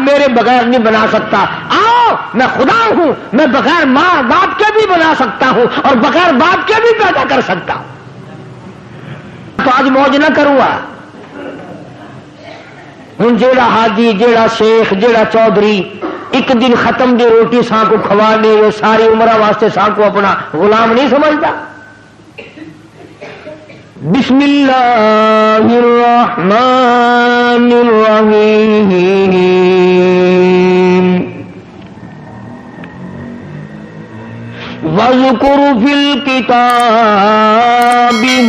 میرے بغیر نہیں بنا سکتا. آؤ میں خدا ہوں, میں بغیر ماں باپ کے بھی بنا سکتا ہوں اور بغیر باپ کے بھی پیدا کر سکتا ہوں. تو آج موج نہ کروں گا. ہوں جیڑا حاجی, جیڑا شیخ, جیڑا چودھری ایک دن ختم دی روٹی ساں کو کھوانے وہ ساری عمر واسطے ساں کو اپنا غلام نہیں سمجھتا. بسم اللہ الرحمن الرحیم. وَاذْكُرْ فِي الْكِتَابِ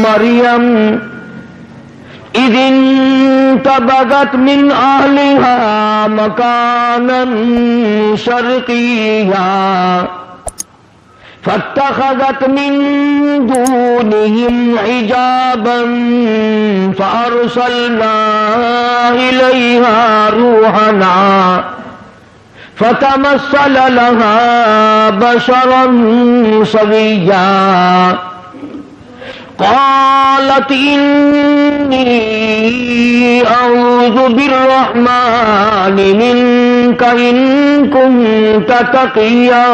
مَرْيَمَ إِذِ انتبذت من أهلها مكانا شرقيا فاتخذت من دونهم حجابا فأرسلنا إليها روحنا فتمثل لها بشرا سويا قالت إني أعوذ بالرحمن منك إن كنت تقيا.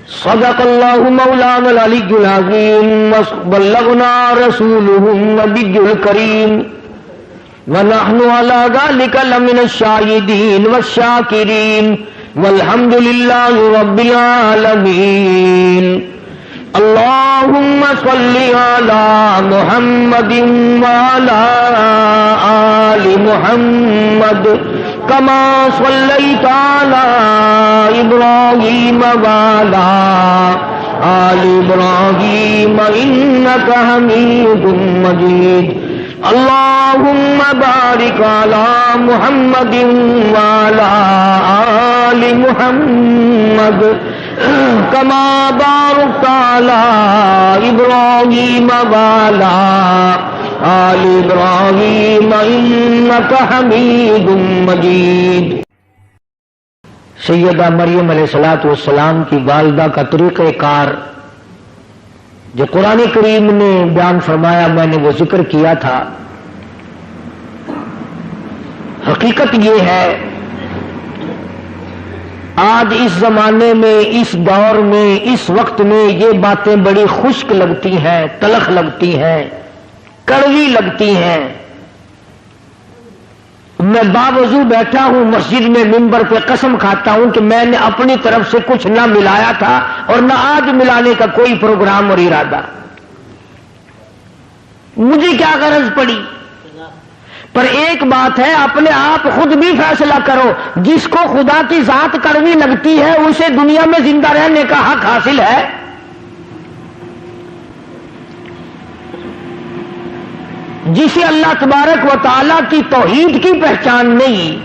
صدق الله مولانا العلي العظيم وبلغنا رسوله النبي الكريم ونحن على ذلك لمن الشاهدين والشاكرين والحمد لله رب العالمين. اللهم صل على محمد وعلى آل محمد كما صليت على إبراهيم وعلى آل إبراهيم إنك حميد مجيد. اللهم بارك على محمد وعلى آل محمد كما باركت على إبراهيم وعلى آل إبراهيم إنك حميد مجيد. سیدہ مریم علیہ السلام کی والدہ کا طریقہ کار جو قرآن کریم نے بیان فرمایا, میں نے وہ ذکر کیا تھا. حقیقت یہ ہے آج اس زمانے میں, اس دور میں, اس وقت میں یہ باتیں بڑی خشک لگتی ہیں, تلخ لگتی ہیں, کڑوی لگتی ہیں. میں باوضو بیٹھا ہوں مسجد میں منبر پہ, قسم کھاتا ہوں کہ میں نے اپنی طرف سے کچھ نہ ملایا تھا اور نہ آج ملانے کا کوئی پروگرام اور ارادہ. مجھے کیا غرض پڑی. پر ایک بات ہے, اپنے آپ خود بھی فیصلہ کرو. جس کو خدا کی ذات کڑوی لگتی ہے اسے دنیا میں زندہ رہنے کا حق حاصل ہے. جسے اللہ تبارک و تعالیٰ کی توحید کی پہچان نہیں,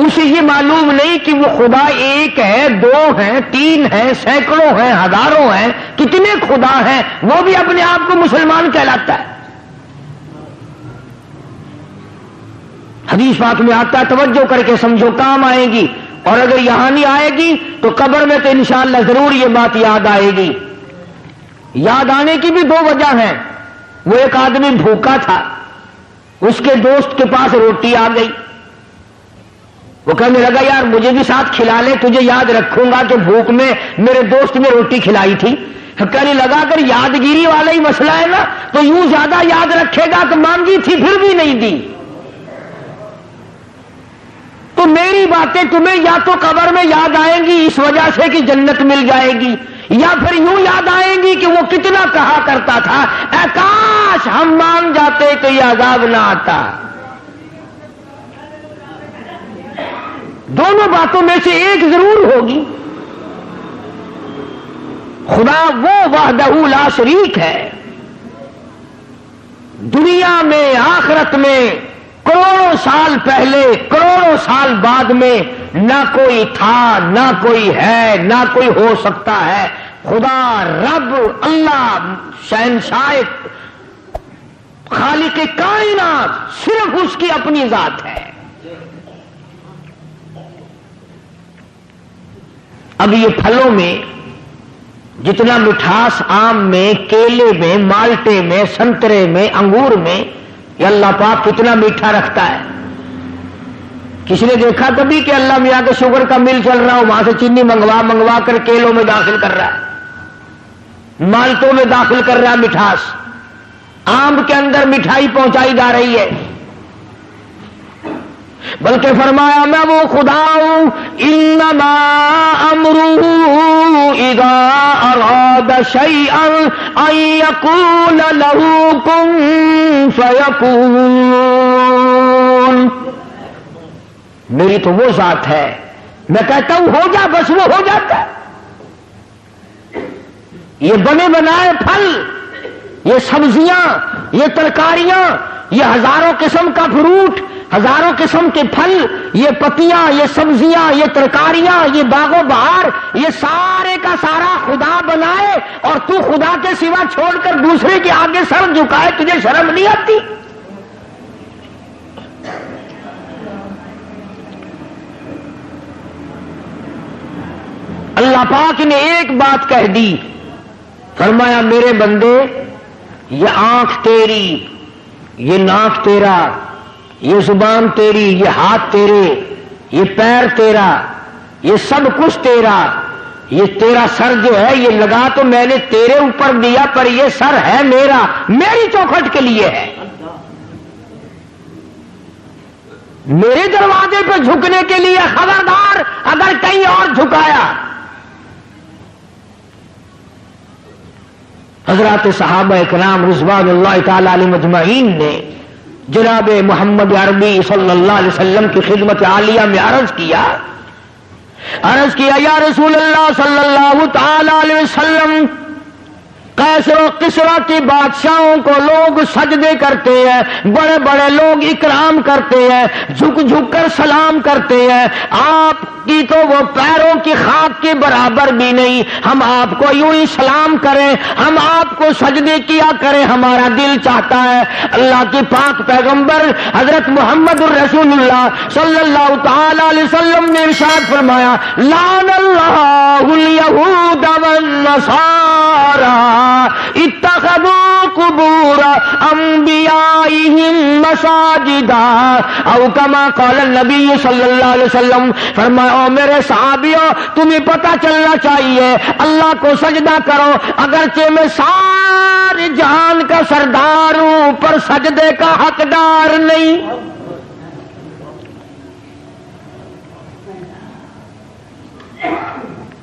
اسے یہ معلوم نہیں کہ وہ خدا ایک ہے, دو ہیں, تین ہیں, سینکڑوں ہیں, ہزاروں ہیں, کتنے خدا ہیں, وہ بھی اپنے آپ کو مسلمان کہلاتا ہے. حدیث پاک میں آتا ہے, توجہ کر کے سمجھو, کام آئے گی. اور اگر یہاں نہیں آئے گی تو قبر میں تو انشاءاللہ ضرور یہ بات یاد آئے گی. یاد آنے کی بھی دو وجہ ہیں. وہ ایک آدمی بھوکا تھا, اس کے دوست کے پاس روٹی آ گئی. وہ کہنے لگا یار مجھے بھی ساتھ کھلا لے, تجھے یاد رکھوں گا کہ بھوک میں میرے دوست نے روٹی کھلائی تھی. کہنے لگا اگر یادگیری والا ہی مسئلہ ہے نا تو یوں زیادہ یاد رکھے گا کہ مانگی تھی پھر بھی نہیں دی. تو میری باتیں تمہیں یا تو قبر میں یاد آئیں گی اس وجہ سے کہ جنت مل جائے گی, یا پھر یوں یاد آئیں گی کہ وہ کتنا کہا کرتا تھا اے کاش ہم مان جاتے تو یہ عذاب نہ آتا. دونوں باتوں میں سے ایک ضرور ہوگی. خدا وہ وحدہ لا شریک ہے, دنیا میں آخرت میں کروڑوں سال پہلے کروڑوں سال بعد میں نہ کوئی تھا, نہ کوئی ہے, نہ کوئی ہو سکتا ہے. خدا رب اللہ شہنشاہ خالق کائنات صرف اس کی اپنی ذات ہے. اب یہ پھلوں میں جتنا مٹھاس آم میں, کیلے میں, مالٹے میں, سنترے میں, انگور میں, یہ اللہ پاک کتنا میٹھا رکھتا ہے. کسی نے دیکھا کبھی کہ اللہ میاں کے شوگر کا مل چل رہا ہو وہاں سے چینی منگوا کر کیلوں میں داخل کر رہا ہے, مالٹوں میں داخل کر رہا ہے مٹھاس, آم کے اندر مٹھائی پہنچائی جا رہی ہے. بلکہ فرمایا میں وہ خدا ہوں انما امرہ اذا اراد شیئا ان یقول له کن فیکون. میری تو وہ ذات ہے, میں کہتا ہوں ہو جا بس وہ ہو جاتا ہے. یہ بنے بنائے پھل, یہ سبزیاں, یہ ترکاریاں, یہ ہزاروں قسم کا فروٹ, ہزاروں قسم کے پھل, یہ پتیاں, یہ سبزیاں, یہ ترکاریاں, یہ باغ و بہار, یہ سارے کا سارا خدا بنائے اور تو خدا کے سوا چھوڑ کر دوسرے کے آگے سر جھکائے, تجھے شرم نہیں آتی؟ اللہ پاک نے ایک بات کہہ دی, فرمایا میرے بندے یہ آنکھ تیری, یہ ناک تیرا, یہ زبان تیری, یہ ہاتھ تیرے, یہ پیر تیرا, یہ سب کچھ تیرا, یہ تیرا سر جو ہے یہ لگا تو میں نے تیرے اوپر دیا پر یہ سر ہے میرا, میری چوکھٹ کے لیے ہے, میرے دروازے پہ جھکنے کے لیے. خبردار اگر کہیں اور جھکایا. حضرات صحابہ کرام رضوان اللہ تعالی علیہم اجمعین نے جناب محمد عربی صلی اللہ علیہ وسلم کی خدمت عالیہ میں عرض کیا یا رسول اللہ صلی اللہ تعالی علیہ وسلم, قیصر و کسریٰ کی بادشاہوں کو لوگ سجدے کرتے ہیں, بڑے بڑے لوگ اکرام کرتے ہیں, جھک جھک کر سلام کرتے ہیں, آپ کی تو وہ پیروں کی خاک کے برابر بھی نہیں. ہم آپ کو یوں ہی سلام کریں, ہم آپ کو سجدے کیا کریں, ہمارا دل چاہتا ہے. اللہ کے پاک پیغمبر حضرت محمد الرسول اللہ صلی اللہ تعالی علیہ وسلم نے ارشاد فرمایا لعن اللہ الیہود والنصارى اتخذوا قبور انبیائہم مساجدا او کما قال النبی صلی اللہ علیہ وسلم. فرمایا او میرے صحابیوں تمہیں پتہ چلنا چاہیے اللہ کو سجدہ کرو, اگرچہ میں سارے جہان کا سردار ہوں پر سجدے کا حقدار نہیں.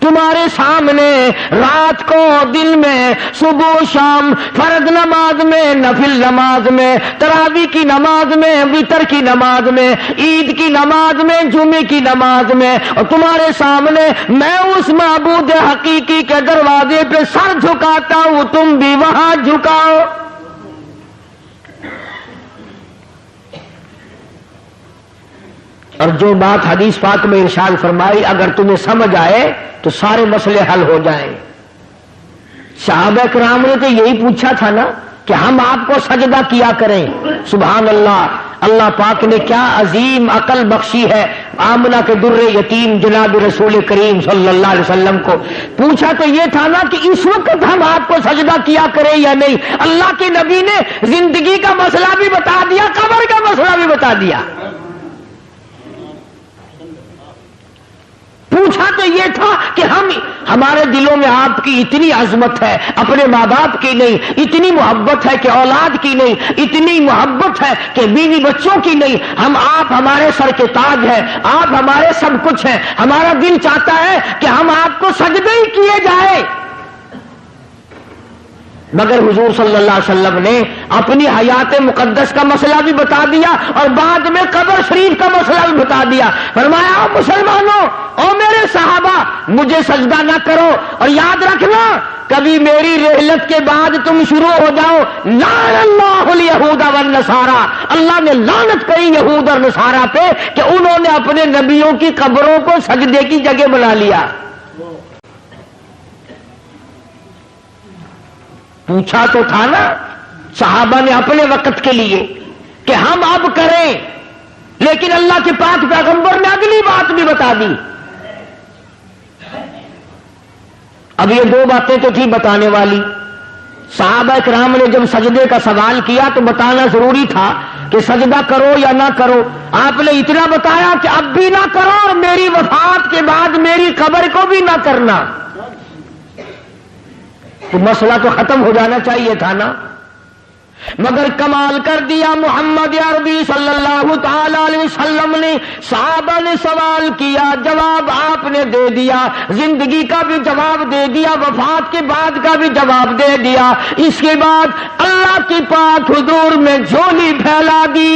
تمہارے سامنے رات کو دن میں صبح شام فرض نماز میں نفل نماز میں تراویح کی نماز میں وتر کی نماز میں عید کی نماز میں جمعے کی نماز میں, اور تمہارے سامنے میں اس معبود حقیقی کے دروازے پہ سر جھکاتا ہوں, تم بھی وہاں جھکاؤ. اور جو بات حدیث پاک میں ارشاد فرمائی اگر تمہیں سمجھ آئے تو سارے مسئلے حل ہو جائیں. صحابہ کرام نے تو یہی پوچھا تھا نا کہ ہم آپ کو سجدہ کیا کریں. سبحان اللہ, اللہ پاک نے کیا عظیم عقل بخشی ہے. آمنہ کے در یتیم جناب رسول کریم صلی اللہ علیہ وسلم کو پوچھا تو یہ تھا نا کہ اس وقت ہم آپ کو سجدہ کیا کریں یا نہیں. اللہ کے نبی نے زندگی کا مسئلہ بھی بتا دیا, قبر کا مسئلہ بھی بتا دیا. پوچھا تو یہ تھا کہ ہمارے دلوں میں آپ کی اتنی عظمت ہے, اپنے ماں باپ کی نہیں, اتنی محبت ہے کہ اولاد کی نہیں, اتنی محبت ہے کہ بیوی بچوں کی نہیں. آپ ہمارے سر کے تاج ہیں, آپ ہمارے سب کچھ ہیں. ہمارا دل چاہتا ہے کہ ہم آپ کو سجدے ہی کیے جائے. مگر حضور صلی اللہ علیہ وسلم نے اپنی حیات مقدس کا مسئلہ بھی بتا دیا اور بعد میں قبر شریف کا مسئلہ بھی بتا دیا. فرمایا مسلمانوں او میرے صحابہ مجھے سجدہ نہ کرو, اور یاد رکھنا کبھی میری رحلت کے بعد تم شروع ہو جاؤ لعن اللہ الیہود والنصارى, اللہ نے لعنت کری یہود اور نصارہ پہ کہ انہوں نے اپنے نبیوں کی قبروں کو سجدے کی جگہ بنا لیا. پوچھا تو تھا نا صحابہ نے اپنے وقت کے لیے کہ ہم اب کریں, لیکن اللہ کے پاک پیغمبر نے اگلی بات بھی بتا دی. اب یہ دو باتیں تو تھی بتانے والی. صحابہ کرام نے جب سجدے کا سوال کیا تو بتانا ضروری تھا کہ سجدہ کرو یا نہ کرو، آپ نے اتنا بتایا کہ اب بھی نہ کرو اور میری وفات کے بعد میری قبر کو بھی نہ کرنا، تو مسئلہ تو ختم ہو جانا چاہیے تھا نا۔ مگر کمال کر دیا محمد عربی صلی اللہ تعالی علیہ وسلم نے، صحابہ نے سوال کیا، جواب آپ نے دے دیا، زندگی کا بھی جواب دے دیا، وفات کے بعد کا بھی جواب دے دیا۔ اس کے بعد اللہ کی پاک حضور میں جھولی پھیلا دی۔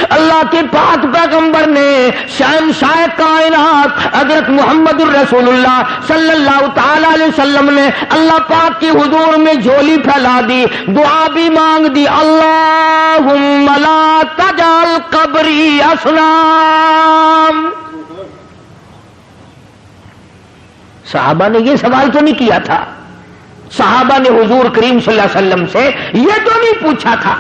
اللہ کے پاک پیغمبر نے شہنشاہ کائنات حضرت محمد الرسول اللہ صلی اللہ تعالی علیہ وسلم نے اللہ پاک کی حضور میں جھولی پھیلا دی، دعا بھی مانگ دی، اللہم لا تجعل قبری اصنام۔ صحابہ نے یہ سوال تو نہیں کیا تھا، صحابہ نے حضور کریم صلی اللہ علیہ وسلم سے یہ تو نہیں پوچھا تھا،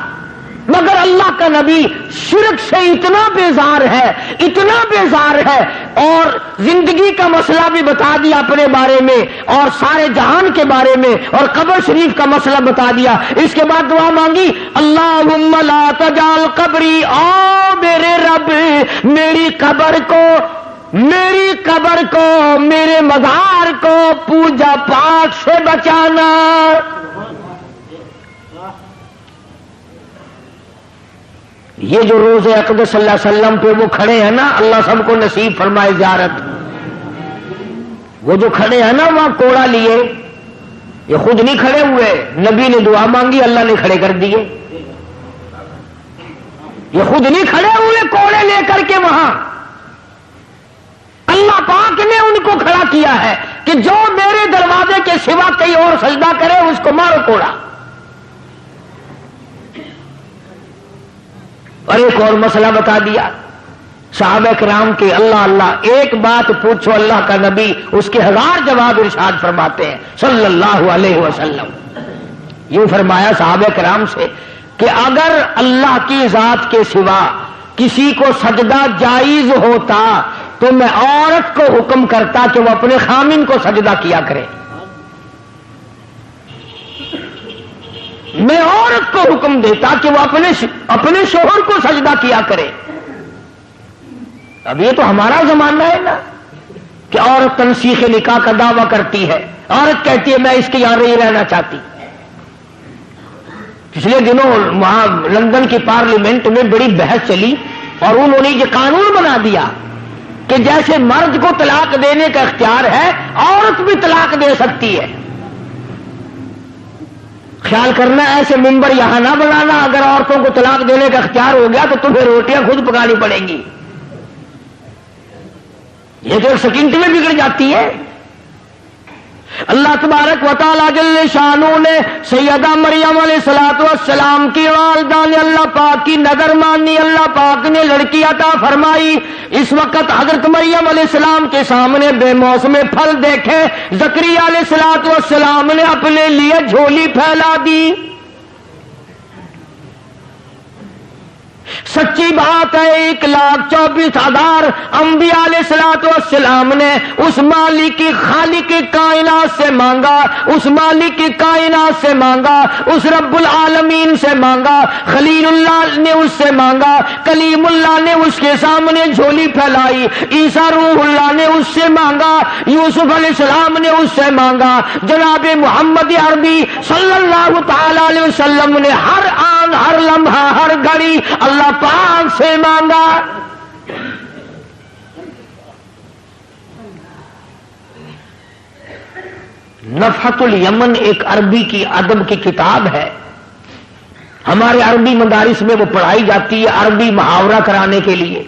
مگر اللہ کا نبی شرک سے اتنا بیزار ہے، اتنا بیزار ہے، اور زندگی کا مسئلہ بھی بتا دیا اپنے بارے میں اور سارے جہان کے بارے میں، اور قبر شریف کا مسئلہ بتا دیا۔ اس کے بعد دعا مانگی، اللہم لا تجعل قبری، او میرے رب میری قبر کو، میرے مزار کو پوجا پاٹ سے بچانا۔ یہ جو روز اقدس صلی اللہ علیہ وسلم پہ وہ کھڑے ہیں نا، اللہ سب کو نصیب فرمائے زیارت، وہ جو کھڑے ہیں نا وہاں کوڑا لیے، یہ خود نہیں کھڑے ہوئے، نبی نے دعا مانگی اللہ نے کھڑے کر دیے، یہ خود نہیں کھڑے ہوئے کوڑے لے کر کے، وہاں اللہ پاک نے ان کو کھڑا کیا ہے کہ جو میرے دروازے کے سوا کہیں اور سجدہ کرے اس کو مارو کوڑا۔ اور ایک اور مسئلہ بتا دیا صحابہ کرام کے، اللہ اللہ ایک بات پوچھو اللہ کا نبی اس کے 1000 جواب ارشاد فرماتے ہیں صلی اللہ علیہ وسلم۔ یوں فرمایا صحابہ کرام سے کہ اگر اللہ کی ذات کے سوا کسی کو سجدہ جائز ہوتا تو میں عورت کو حکم کرتا کہ وہ اپنے خامن کو سجدہ کیا کرے، میں عورت کو حکم دیتا کہ وہ اپنے شوہر کو سجدہ کیا کرے۔ اب یہ تو ہمارا زمانہ ہے نا کہ عورت تنسیخ نکاح کا دعویٰ کرتی ہے، عورت کہتی ہے میں اس کے یہاں نہیں رہنا چاہتی۔ پچھلے دنوں وہاں لندن کی پارلیمنٹ میں بڑی بحث چلی اور انہوں نے یہ قانون بنا دیا کہ جیسے مرد کو طلاق دینے کا اختیار ہے عورت بھی طلاق دے سکتی ہے۔ خیال کرنا ایسے ممبر یہاں نہ بنانا، اگر عورتوں کو طلاق دینے کا اختیار ہو گیا تو تمہیں روٹیاں خود پکانی پڑیں گی، یہ تو ایک سیکنڈ میں بگڑ جاتی ہے۔ اللہ تبارک و تعالیٰ جل شانہ نے سیدہ مریم علیہ الصلوۃ والسلام کی والدہ نے اللہ پاک کی نظر مانی، اللہ پاک نے لڑکی عطا فرمائی۔ اس وقت حضرت مریم علیہ السلام کے سامنے بے موسم پھل دیکھے، زکریا علیہ الصلوۃ والسلام نے اپنے لیے جھولی پھیلا دی۔ سچی بات ہے 1,24,000 انبیاء علیہ الصلوۃ والسلام نے اس مالک کی خالق کائنات سے مانگا، اس مالک کی کائنات سے مانگا، اس رب العالمین سے مانگا، خلیل اللہ نے اس سے مانگا، کلیم اللہ نے اس کے سامنے جھولی پھیلائی، عیسیٰ روح اللہ نے اس سے مانگا، یوسف علیہ السلام نے اس سے مانگا، جناب محمد عربی صلی اللہ تعالی علیہ وسلم نے ہر آن ہر لمحہ ہر گھڑی اللہ پاک سے مانگا۔ نفحۃ الیمن ایک عربی کی ادب کی کتاب ہے، ہمارے عربی مدارس میں وہ پڑھائی جاتی ہے عربی محاورہ کرانے کے لیے۔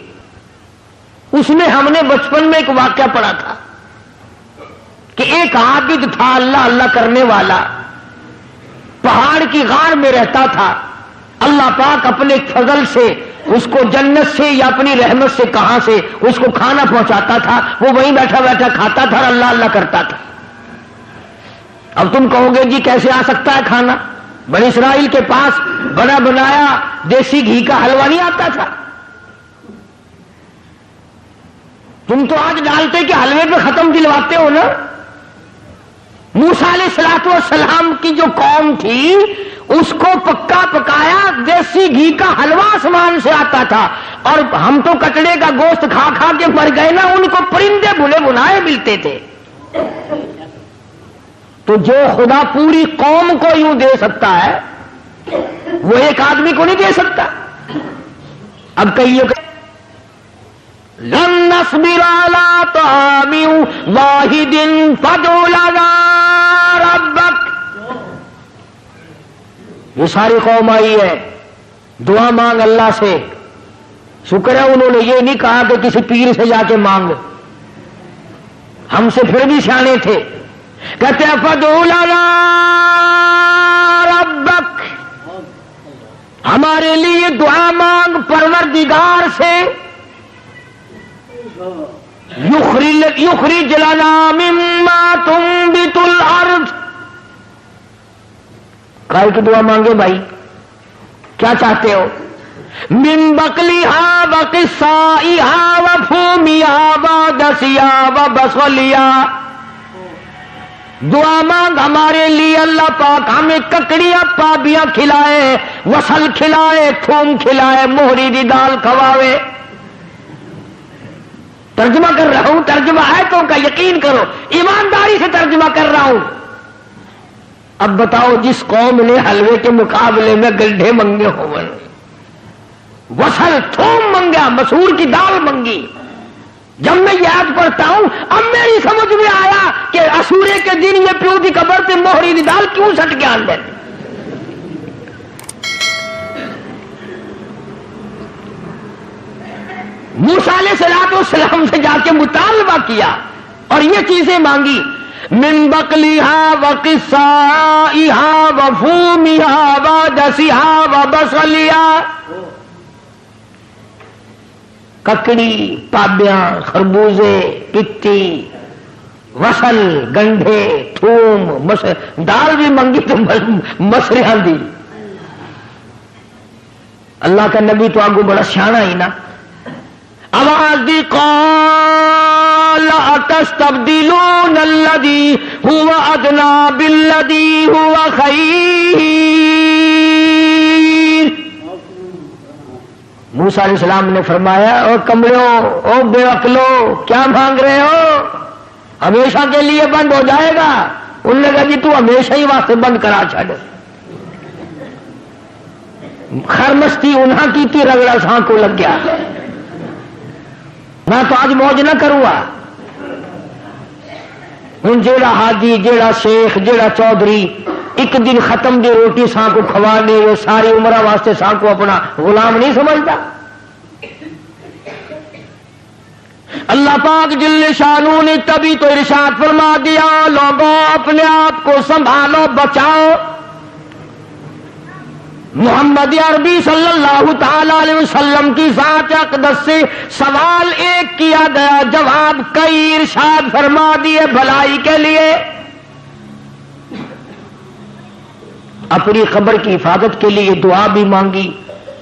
اس میں ہم نے بچپن میں ایک واقعہ پڑھا تھا کہ ایک عابد تھا اللہ اللہ کرنے والا، پہاڑ کی غار میں رہتا تھا، اللہ پاک اپنے فضل سے اس کو جنت سے یا اپنی رحمت سے کہاں سے اس کو کھانا پہنچاتا تھا، وہ وہیں بیٹھا بیٹھا کھاتا تھا اور اللہ اللہ کرتا تھا۔ اب تم کہو گے جی کیسے آ سکتا ہے کھانا؟ بنی اسرائیل کے پاس بنا بنایا دیسی گھی کا حلوہ نہیں آتا تھا؟ تم تو آج ڈالتے کہ حلوے پہ ختم دلواتے ہو نا۔ موسیٰ علیہ الصلوۃ والسلام کی جو قوم تھی اس کو پکا پکایا دیسی گھی کا حلوہ آسمان سے آتا تھا، اور ہم تو کٹڑے کا گوشت کھا کھا کے مر گئے نا، ان کو پرندے بھنے بنائے ملتے تھے۔ تو جو خدا پوری قوم کو یوں دے سکتا ہے وہ ایک آدمی کو نہیں دے سکتا۔ اب کہیے کہ لن نصبر علی طعام واحد فادع لنا ربک، یہ ساری قوم آئی ہے، دعا مانگ اللہ سے۔ شکر ہے انہوں نے یہ نہیں کہا کہ کسی پیر سے جا کے مانگ، ہم سے پھر بھی سیانے تھے، کہتے ہیں فادع لنا ربک، ہمارے لیے دعا مانگ پروردگار سے، یخرج لنا مما تنبت الارض۔ کائے کی دعا مانگے بھائی؟ کیا چاہتے ہو؟ من بقلیہا وقصائہا وفومیہا ودسیہا وبصلیہا، دعا مانگ ہمارے لیے اللہ پاک ہمیں ککڑیاں پابیاں کھلائے، وصل کھلائے، تھوم کھلائے، موہری دی دال کھواوے۔ ترجمہ کر رہا ہوں، ترجمہ آیتوں کا یقین کرو، ایمانداری سے ترجمہ کر رہا ہوں۔ اب بتاؤ جس قوم نے حلوے کے مقابلے میں گلڈھے منگے ہوں، وصل تھوم منگا، مسور کی دال منگی، جب میں یاد پڑھتا ہوں اب میری سمجھ میں آیا کہ اسورے کے دن یہ پیو دی قبر تے موہری دی دال کیوں سٹ کے آن دیتے۔ موسیٰ علیہ السلام سے جا کے مطالبہ کیا اور یہ چیزیں مانگی، من بقلیہا وقصائہا وفومیہا ودسیہا وبصلیہا، ککڑی، پابیاں، خربوزے، پتی، وصل، گنڈھے، تھوم، دال بھی منگی تو مسریاں دی۔ اللہ کا نبی تو آگو بڑا سیانا ہی نا، آواز دی قال اتستبدلون الذی هو ادنی بالذی هو خیر۔ موسیٰ علیہ السلام نے فرمایا او کملو، او بے عقلو، کیا مانگ رہے ہو؟ ہمیشہ کے لیے بند ہو جائے گا۔ انہوں نے کہا جی تو ہمیشہ ہی واسطے بند کرا چھڑ، خرمستی انہاں کی تھی، رگڑا ساں کو لگ گیا، میں تو آج موج نہ کروں گا۔ ہوں جیڑا حاجی، جیڑا شیخ، جیڑا چودھری ایک دن ختم دی روٹی ساں کو کھوانے، وہ ساری عمرہ واسطے ساں کو اپنا غلام نہیں سمجھتا۔ اللہ پاک جل شانہ نے تبھی تو ارشاد فرما دیا لوگوں اپنے آپ کو سنبھالو، بچاؤ۔ محمد عربی صلی اللہ تعالی علیہ وسلم کی ذات اقدس سے سوال ایک کیا گیا، جواب کئی ارشاد فرما دیے بھلائی کے لیے۔ اپنی قبر کی حفاظت کے لیے دعا بھی مانگی،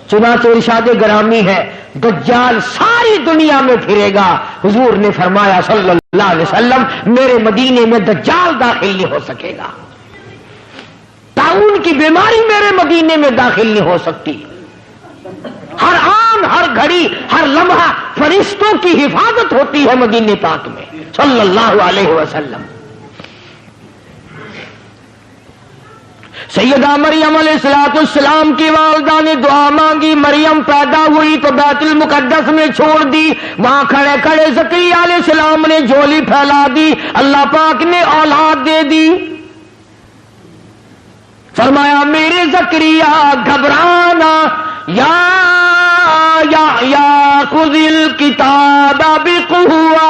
چنانچہ ارشاد گرامی ہے دجال ساری دنیا میں پھرے گا۔ حضور نے فرمایا صلی اللہ علیہ وسلم میرے مدینے میں دجال داخل نہیں ہو سکے گا، طاعون کی بیماری میرے مدینے میں داخل نہیں ہو سکتی۔ ہر آن، ہر گھڑی، ہر لمحہ فرشتوں کی حفاظت ہوتی ہے مدینے پاک میں صلی اللہ علیہ وسلم۔ سیدہ مریم علیہ السلام کی والدہ نے دعا مانگی، مریم پیدا ہوئی تو بیت المقدس میں چھوڑ دی، وہاں کھڑے کھڑے زکریا علیہ السلام نے جھولی پھیلا دی، اللہ پاک نے اولاد دے دی۔ فرمایا میرے زکریا گھبرانا، یا خذ الکتاب بقوہ،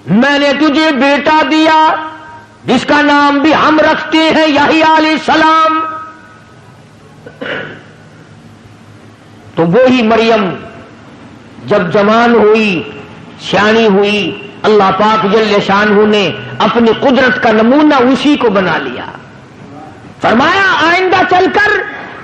میں نے تجھے بیٹا دیا جس کا نام بھی ہم رکھتے ہیں یحییٰ علیہ السلام۔ تو وہی مریم جب جوان ہوئی، سیانی ہوئی، اللہ پاک جل شانہ نے اپنی قدرت کا نمونہ اسی کو بنا لیا۔ فرمایا آئندہ چل کر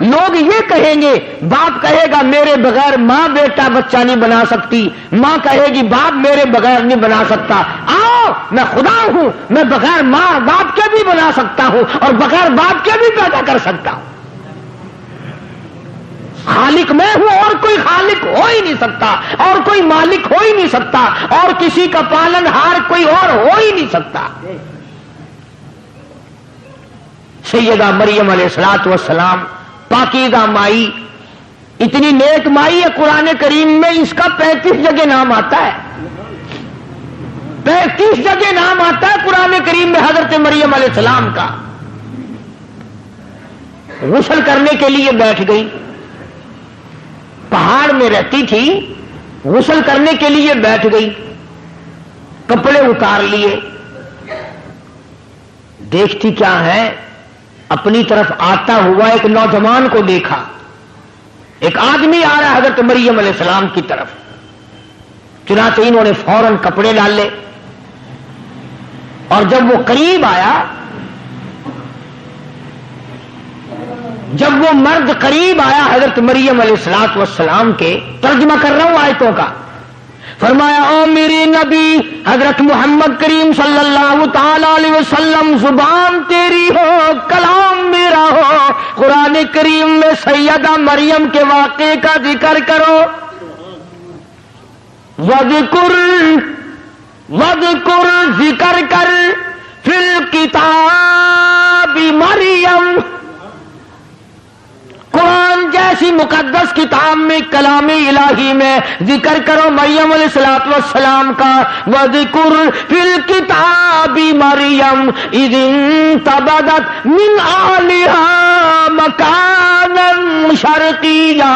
لوگ یہ کہیں گے، باپ کہے گا میرے بغیر ماں بیٹا بچہ نہیں بنا سکتی، ماں کہے گی باپ میرے بغیر نہیں بنا سکتا۔ آؤ میں خدا ہوں، میں بغیر ماں باپ کے بھی بنا سکتا ہوں اور بغیر باپ کے بھی پیدا کر سکتا ہوں۔ خالق میں ہوں اور کوئی خالق ہو ہی نہیں سکتا، اور کوئی مالک ہو ہی نہیں سکتا، اور کسی کا پالن ہار کوئی اور ہو ہی نہیں سکتا۔ سیدہ مریم علیہ الصلوۃ والسلام پاکیزہ مائی، اتنی نیک مائی ہے، قرآن کریم میں اس کا 35 جگہ نام آتا ہے، 35 جگہ نام آتا ہے قرآن کریم میں حضرت مریم علیہ السلام کا۔ غسل کرنے کے لیے بیٹھ گئی، پہاڑ میں رہتی تھی، غسل کرنے کے لیے بیٹھ گئی، کپڑے اتار لیے، دیکھتی کیا ہے، اپنی طرف آتا ہوا ایک نوجوان کو دیکھا، ایک آدمی آ رہا ہے حضرت مریم علیہ السلام کی طرف، چنانچہ انہوں نے فوراً کپڑے ڈالے، اور جب وہ قریب آیا، جب وہ مرد قریب آیا حضرت مریم علیہ الصلوۃ والسلام کے، ترجمہ کر رہا ہوں آیتوں کا، فرمایا او میری نبی حضرت محمد کریم صلی اللہ تعالی علیہ وسلم، زبان تیری ہو کلام میرا ہو، قرآن کریم میں سیدہ مریم کے واقعے کا ذکر کرو۔ وذکر ذکر کر فی الکتاب مریم، قرآن جیسی مقدس کتاب میں، کلام الہی میں ذکر کرو مریم علیہ الصلوۃ والسلام کا۔ وذکر فی الکتاب مریم اذ انتبذت من اہلہا مکانا شرقیا،